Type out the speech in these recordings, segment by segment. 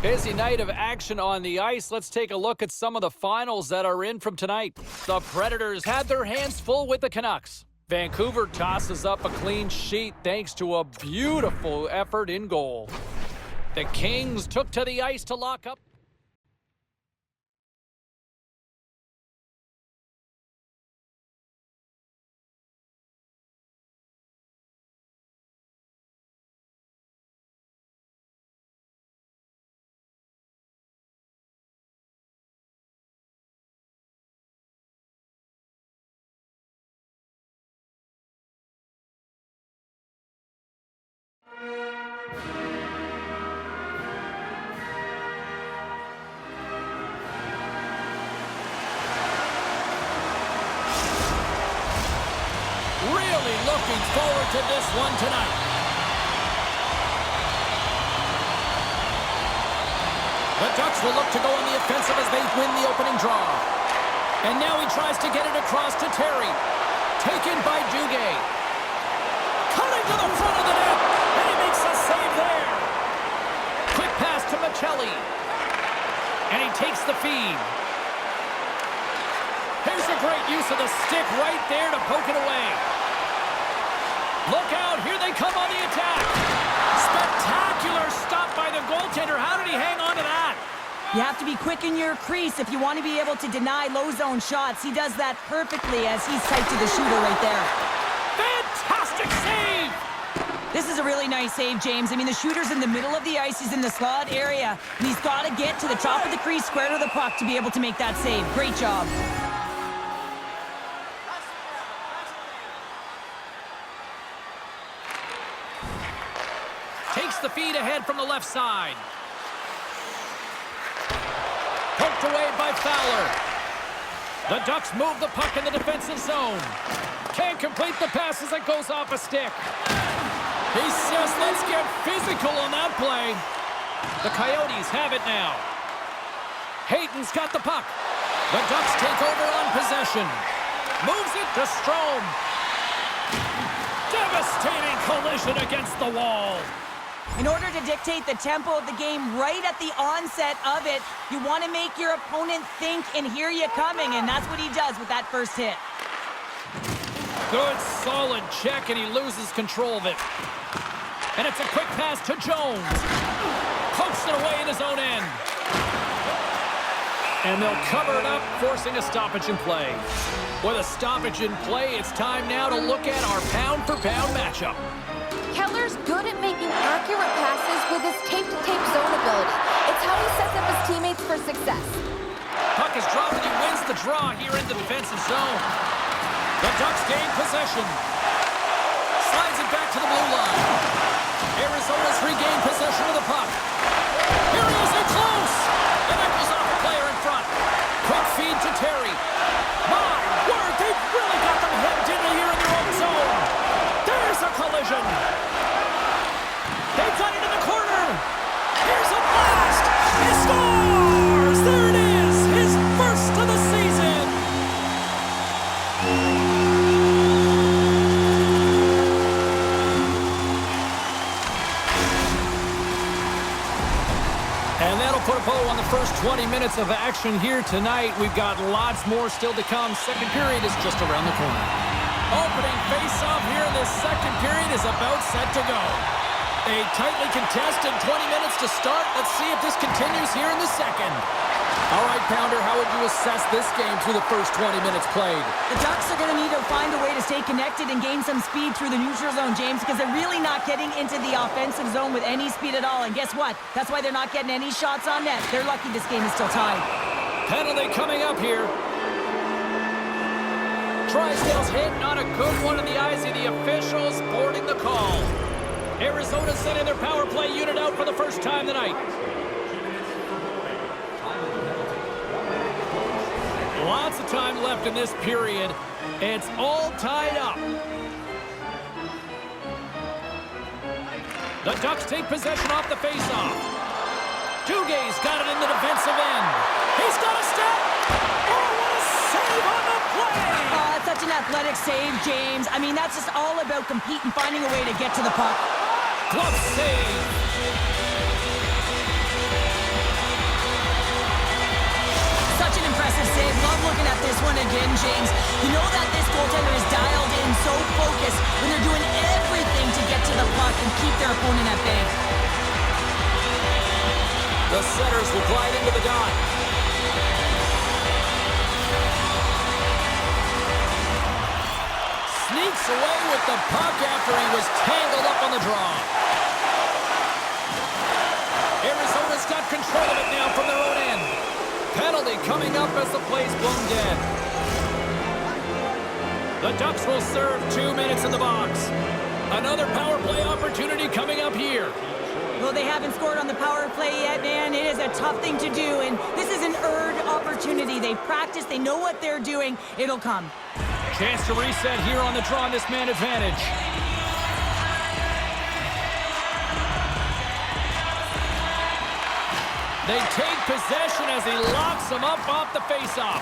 Busy night of action on the ice. Let's take a look at some of the finals that are in from tonight. The Predators had their hands full with the Canucks. Vancouver tosses up a clean sheet thanks to a beautiful effort in goal. The Kings took to the ice to lock up. Really looking forward to this one tonight. The Ducks will look to go on the offensive as they win the opening draw. And now he tries to get it across to Terry. Taken by Duguay. Cutting to the front of the net. And he makes a save there. Quick pass to Michelli. And he takes the feed. Here's a great use of the stick right there to poke it away. Look out, here they come on the attack. Spectacular stop by the goaltender. How did he hang on to that? You have to be quick in your crease if you want to be able to deny low zone shots. He does that perfectly as he's tight to the shooter right there. Fantastic save! This is a really nice save, James. I mean, the shooter's in the middle of the ice. He's in the slot area. And he's got to get to the top of the crease, square to the puck to be able to make that save. Great job. Takes the feed ahead from the left side. Poked away by Fowler. The Ducks move the puck in the defensive zone. Can't complete the pass as it goes off a stick. He says, let's get physical on that play. The Coyotes have it now. Hayton's got the puck. The Ducks take over on possession. Moves it to Strome. Devastating collision against the wall. In order to dictate the tempo of the game right at the onset of it, you want to make your opponent think and hear you coming, and that's what he does with that first hit. Good, solid check, and he loses control of it. And it's a quick pass to Jones. Pokes it away in his own end. And they'll cover it up, forcing a stoppage in play. With a stoppage in play, it's time now to look at our pound-for-pound matchup. Keller's good at making accurate passes with his tape-to-tape zone ability. It's how he sets up his teammates for success. Puck is dropped and he wins the draw here in the defensive zone. The Ducks gain possession. Slides it back to the blue line. Arizona's regained possession of the puck. Here he is in close. And that goes off the player in front. Quick feed to Terry. My word, they've really got them hemmed in here in their own zone. There's a collision. They've got it in the corner. Here's a blast. He scores. There it is. His first of the season. And that'll put a bow on the first 20 minutes of action here tonight. We've got lots more still to come. Second period is just around the corner. Opening face-off here in the second period is about set to go. A tightly contested 20 minutes to start. Let's see if this continues here in the second. All right, Pounder, how would you assess this game through the first 20 minutes played? The Ducks are going to need to find a way to stay connected and gain some speed through the neutral zone, James, because they're really not getting into the offensive zone with any speed at all. And guess what? That's why they're not getting any shots on net. They're lucky this game is still tied. Penalty coming up here. Drysdale's hit, not a good one in the eyes of the officials, boarding the call. Arizona sending their power play unit out for the first time tonight. Lots of time left in this period. It's all tied up. The Ducks take possession off the faceoff. Duguay's got it in the defensive end. He's got a step. Oh, what a save on the play! Oh, such an athletic save, James. I mean, that's just all about competing, finding a way to get to the puck. Glove save. James. You know that this goaltender is dialed in, so focused, when they're doing everything to get to the puck and keep their opponent at bay. The setters will glide into the dot. Sneaks away with the puck after he was tangled up on the draw. Arizona's got control of it now from their own end. Penalty coming up as the play's blown dead. The Ducks will serve 2 minutes in the box. Another power play opportunity coming up here. Well, they haven't scored on the power play yet, man. It is a tough thing to do, and this is an earned opportunity. They practice, they know what they're doing. It'll come. Chance to reset here on the draw on this man advantage. They take possession as he locks him up off the faceoff.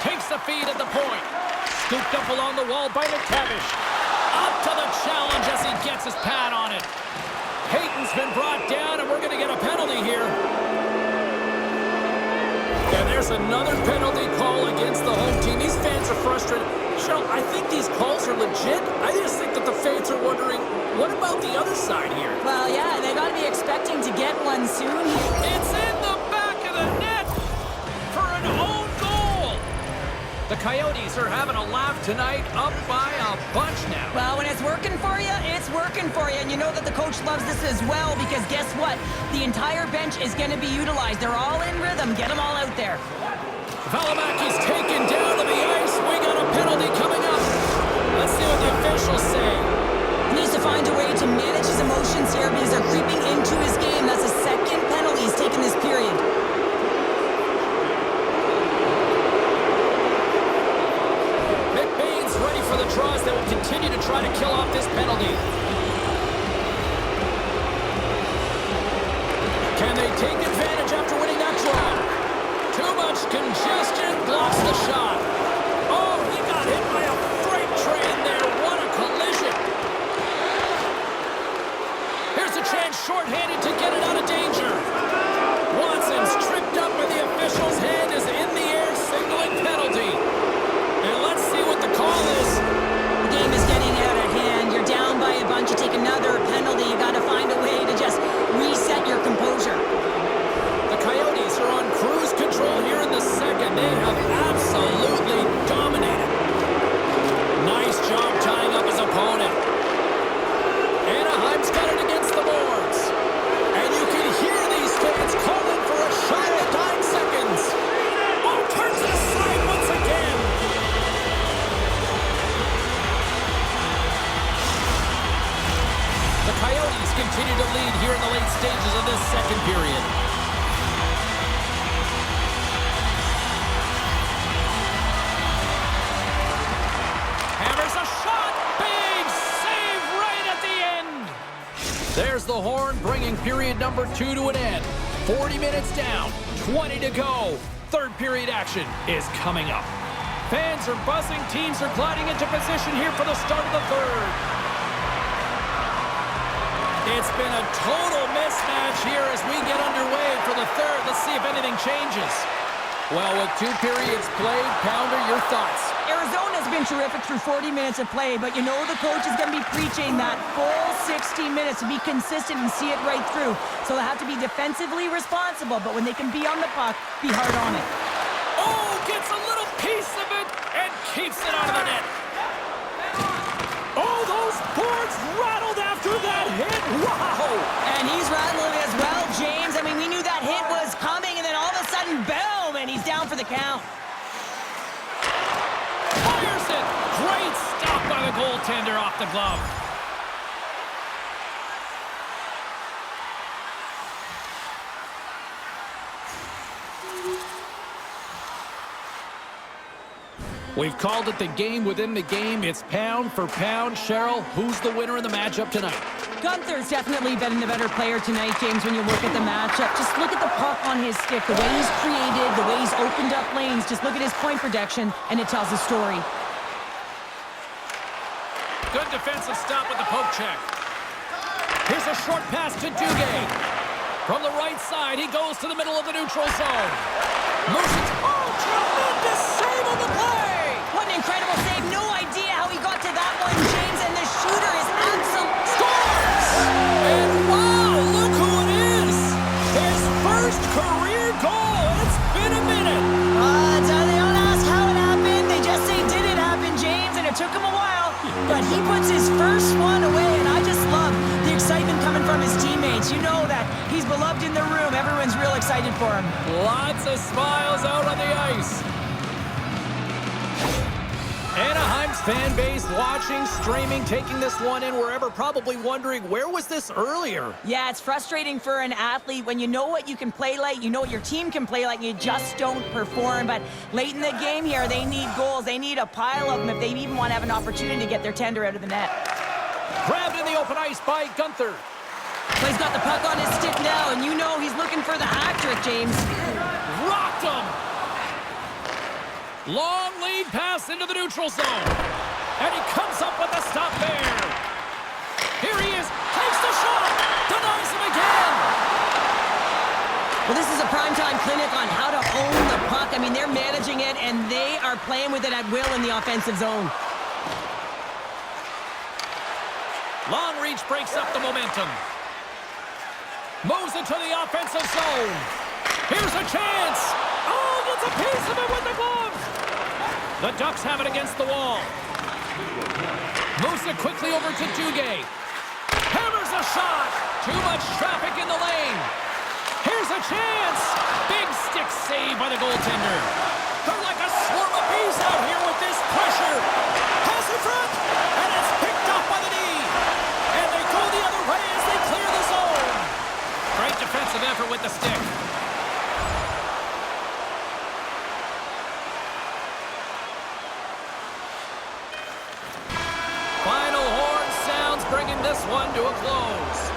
Takes the feed at the point. Scooped up along the wall by McTavish. Up to the challenge as he gets his pad on it. Payton's been brought down, and we're going to get a penalty here. And there's another penalty call against the home team. These fans are frustrated. Cheryl, I think these calls are legit. I just think that the fans are wondering, what about the other side here? Well, yeah, they got to be expecting to get one soon. It's in the back of the net for an own goal. The Coyotes are having a laugh tonight, up by a bunch now. Well, when it's working for you, it's working for you. And you know that the coach loves this as well because guess what? The entire bench is going to be utilized. They're all in rhythm. Get them all out there. Valimaki's taken down to the ice. We got a penalty coming up. Let's see what the officials say. He needs to find a way to manage his emotions here because they're creeping into his game. That's the second penalty he's taken this period. McBain's ready for the draws that will continue to try to kill off this penalty. Can they take advantage after winning that draw? Too much congestion, blocks the shot. Oh, he got hit by a freight train there. What a collision. Here's a chance shorthanded to get it out of danger. Watson's tripped up and the official's hand is in the air, signaling penalty. And let's see what the call is. The game is getting out of hand. You're down by a bunch. You take another penalty. You got to find a way to just reset your composure. The Coyotes are on cruise control here in the second. They have absolutely dominated. Nice job tying up his opponent. Anaheim's got it against the boards. And you can hear these fans calling for a shot at 9 seconds. Oh, turns it aside once again. The Coyotes continue to lead here in the late stages of this second period. There's the horn, bringing period number 2 to an end. 40 minutes down, 20 to go. Third period action is coming up. Fans are buzzing, teams are gliding into position here for the start of the third. It's been a total mismatch here as we get underway for the third. Let's see if anything changes. Well, with 2 periods played, Pounder, your thoughts? Arizona's been terrific through 40 minutes of play, but you know the coach is going to be preaching that full 60 minutes to be consistent and see it right through. So they have to be defensively responsible, but when they can be on the puck, be hard on it. Oh, gets a little piece of it and keeps it out of the net. Oh, those boards rattled after that hit. Wow! And he's rattling as well, James. I mean, we knew that hit was coming, and then all of a sudden, boom, and he's down for the count. Fires it. Great stop by the goaltender off the glove. We've called it the game within the game. It's pound for pound. Cheryl, who's the winner in the matchup tonight? Gunther's definitely been the better player tonight, James, when you look at the matchup. Just look at the puck on his stick, the way he's created, the way he's opened up lanes. Just look at his point projection, and it tells a story. Good defensive stop with the poke check. Here's a short pass to Duguay. From the right side, he goes to the middle of the neutral zone. Moves it. Oh, tremendous save on the play. incredible save. No idea how he got to that one, James, and the shooter is absolute. Scores! And wow, look who it is! His first career goal! It's been a minute! They don't ask how it happened. They just say, did it happen, James? And it took him a while. But he puts his first one away, and I just love the excitement coming from his teammates. You know that he's beloved in the room. Everyone's real excited for him. Lots of smiles out on the ice. Anaheim's fan base watching, streaming, taking this one in wherever, probably wondering, where was this earlier? Yeah, it's frustrating for an athlete when you know what you can play like, you know what your team can play like, and you just don't perform. But late in the game here, they need goals. They need a pile of them if they even want to have an opportunity to get their tender out of the net. Grabbed in the open ice by Gunther. He's got the puck on his stick now, and you know he's looking for the hat trick, James. Rocked him! Long lead pass into the neutral zone. And he comes up with a stop there. Here he is. Takes the shot. Denies him again. Well, this is a primetime clinic on how to own the puck. I mean, they're managing it, and they are playing with it at will in the offensive zone. Long reach breaks up the momentum. Moves into the offensive zone. Here's a chance. Oh, gets a piece of it with the glove. The Ducks have it against the wall. Moves it quickly over to Duguay. Hammers a shot. Too much traffic in the lane. Here's a chance. Big stick save by the goaltender. They're like a swarm of bees out here with this pressure. Pass in front. And it's picked up by the knee. And they go the other way as they clear the zone. Great defensive effort with the stick. Final horn sounds, bringing this one to a close.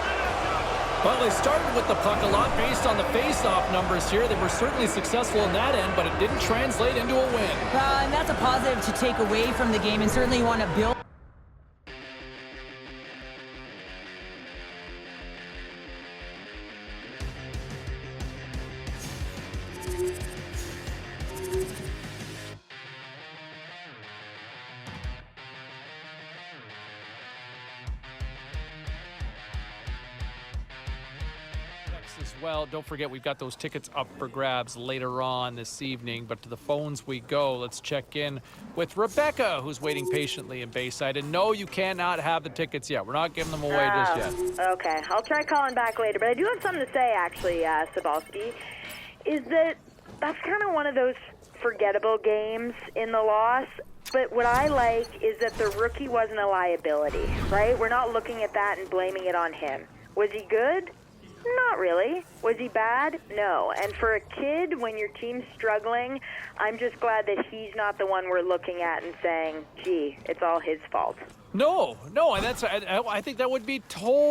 Well, they started with the puck a lot based on the face-off numbers here. They were certainly successful in that end, but it didn't translate into a win. And that's a positive to take away from the game, and certainly you want to build. As well, don't forget we've got those tickets up for grabs later on this evening, but to the phones we go. Let's check in with Rebecca, who's waiting patiently in Bayside. And no, you cannot have the tickets yet. We're not giving them away just yet. Okay, I'll try calling back later, but I do have something to say, actually, Sabalski, is that's kind of one of those forgettable games in the loss. But what I like is that the rookie wasn't a liability, right? We're not looking at that and blaming it on him. Was he good? Not really. Was he bad? No. And for a kid, when your team's struggling, I'm just glad that he's not the one we're looking at and saying, gee, it's all his fault. No, and I think that would be total